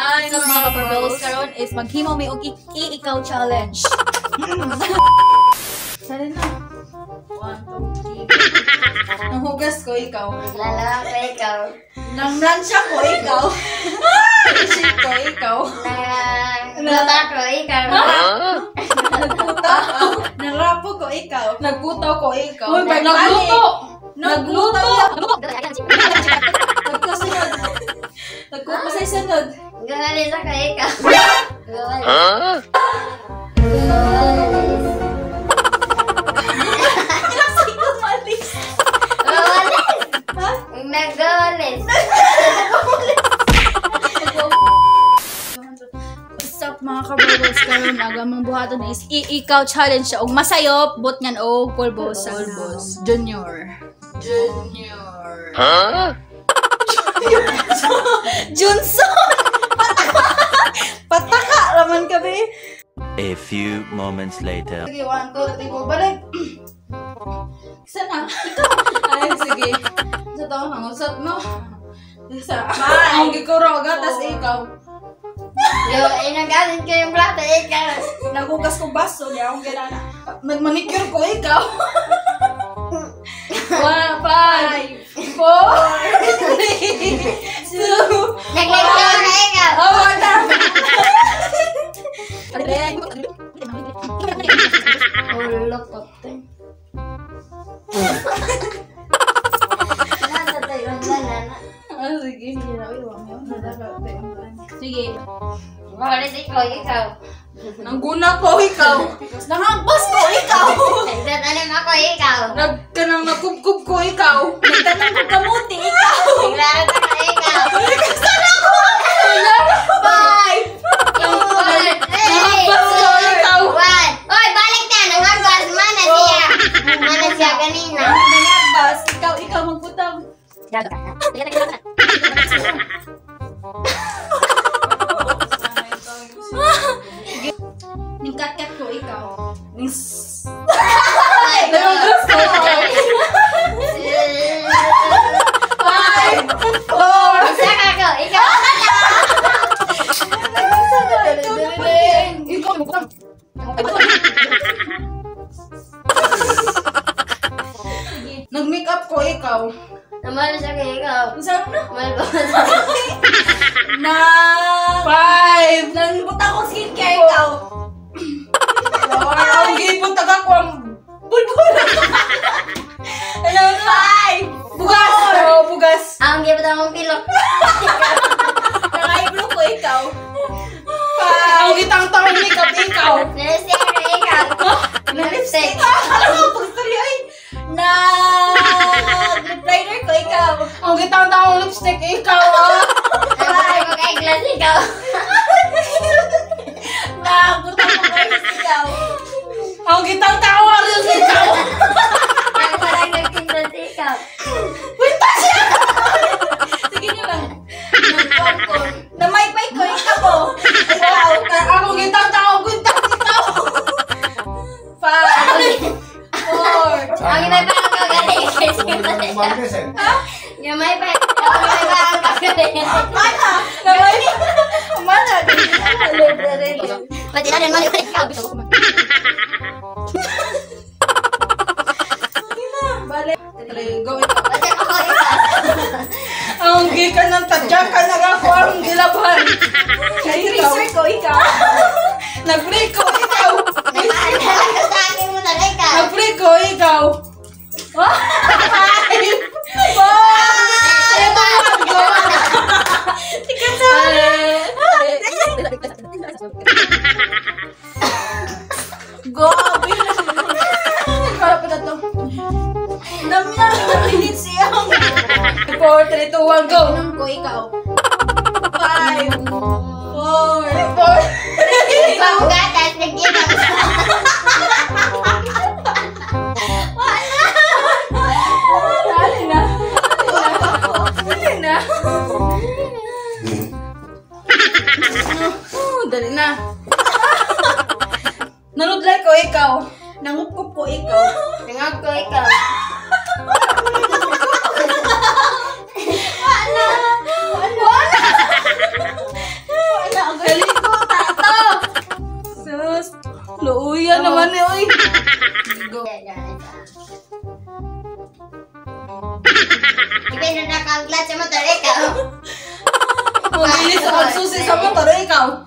Sa mga kaparbels karon is maghimo may og ikaw challenge. Sana na. 1, 2, 3. Nanghugas ko ikaw. Lalawak ko ikaw. Nanglansya ko ikaw. Shit ko ikaw. Nagluta ko ikaw. Nagputaw. Narapo ko ikaw. Nagputaw ko ikaw. Nagluto. Nagluto. Nagkasunod. Nagkupasay sunod. Gawalis ako ikaw. Gawalis. Nagawalis. What's up mga kabarbels karon agamang buhaton is ikaw challenge siya og masayop bot ngan og pulbosa. Junior. Johnson. Pataka raman ka be. A few moments later. Sige, 1, 2, 3, 4, balik. Sana ikaw. Ay sige. Sa taon ang usap mo. Sa ang gikuro gatas ikaw. Yo, inagalit ko yung plato ikaw. Nagugas ko baso niya akong ginana. Nagmanicure ko ikaw. 1, 5, 4, 3, 2. Naglecture na ikaw. Oh, wala. Ulok ko. Nasa tayo ang banana. Ah, sige. Sige. Gawalis ikaw. Nangguna ko ikaw. Nanghambas ko ikaw. Nagtatanim ako ikaw. Nagkanang nakubkub ko ikaw. Nagtanang ko kamuti ikaw. Naglaro ko ikaw. Sana ko. 5. Nanghambas ko ikaw. 1. Oy, balik na. Nanghambas. Mana siya. Mana siya kanina. Nanghambas. Ikaw magputang. Ningkat-kat ko ikaw. Nagugas ko ikaw. 5, 4. Isa ka ko. Ikaw. Ikaw magputang. Nag-make up ko ikaw. Namalas ako ikaw. Saan na? Malbos. Na 5. Nangbutang ko skincare ikaw. Ang gipon taga ko ang bulbul. Hello, 5. Bugas. Oh, bugas. Ang gipot akong pilok. Nang-eyebrow ko ikaw. 5. Ang gitang-tang makeup ikaw. Nalipstick ko ikaw. Nalipstick. Alam mo, pag-story ay. Nag-liner ko ikaw. Ang gitang-tang lipstick ikaw. Nalipstick ko kay glass ikaw. Nagutang ko guys ikaw. Ang gitang-tang orange ikaw. Ang parang nagkindot ikaw. Punta siya! Sige nyo lang. Nagkuhan ko. Namaypay ko ikaw. Ikaw. Ako gitang-tang ikaw. 5, 4. Ang inay pa ang kagaling. Gamay pa. Gamay pa ang kagaling. Mana? Mana? Pati na rin mali ikaw. Balik. Go ikaw. Pati ako ikaw. Ang gikan ng tadyakan ako ang gilabhan. Nag-freezer ko ikaw. Nag-break ko ikaw. Nagpaalala ko sa akin mo na ikaw. Nag-break ko ikaw. 5, 4, 3, 2. Tikat sa Gobi. Para pa na to. Dami na minutes siya. 4, 3, 2, 1, go. Nang ko ikaw. 5, 4, 4, 3, Ibang gatas, nag-ibang. Dali na. Dali na. Dali na. Nanudlay ko ikaw. Nangukup ko ikaw. Nangap ko ikaw. man eh, oy. Go. Ibe na nakanglat sa motor ikaw. Mabilis sa pagsusi sa motor, ikaw.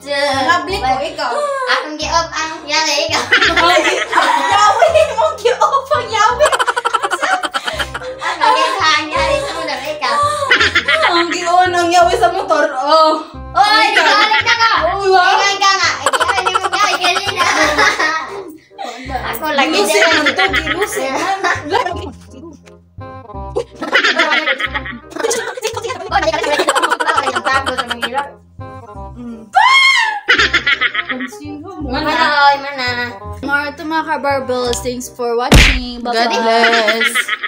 Lablik ko, ikaw. Akong gi-off ang yala ikaw. Ay, yawi mong gi-off ang yawi. Akong gi-hang yala sa motor ikaw. Ang gi-on ang yawi sa motor. Oh. Oy, nagkalik na ka. Uy, wow. Ingan ka nga. Iyan ni mo yawi kanina. Ako lagi Gilusin dyan. man to, gilusin man. Mana, oy, mana. More to mga ka-barbells. Thanks for watching. Bye-bye. God bless.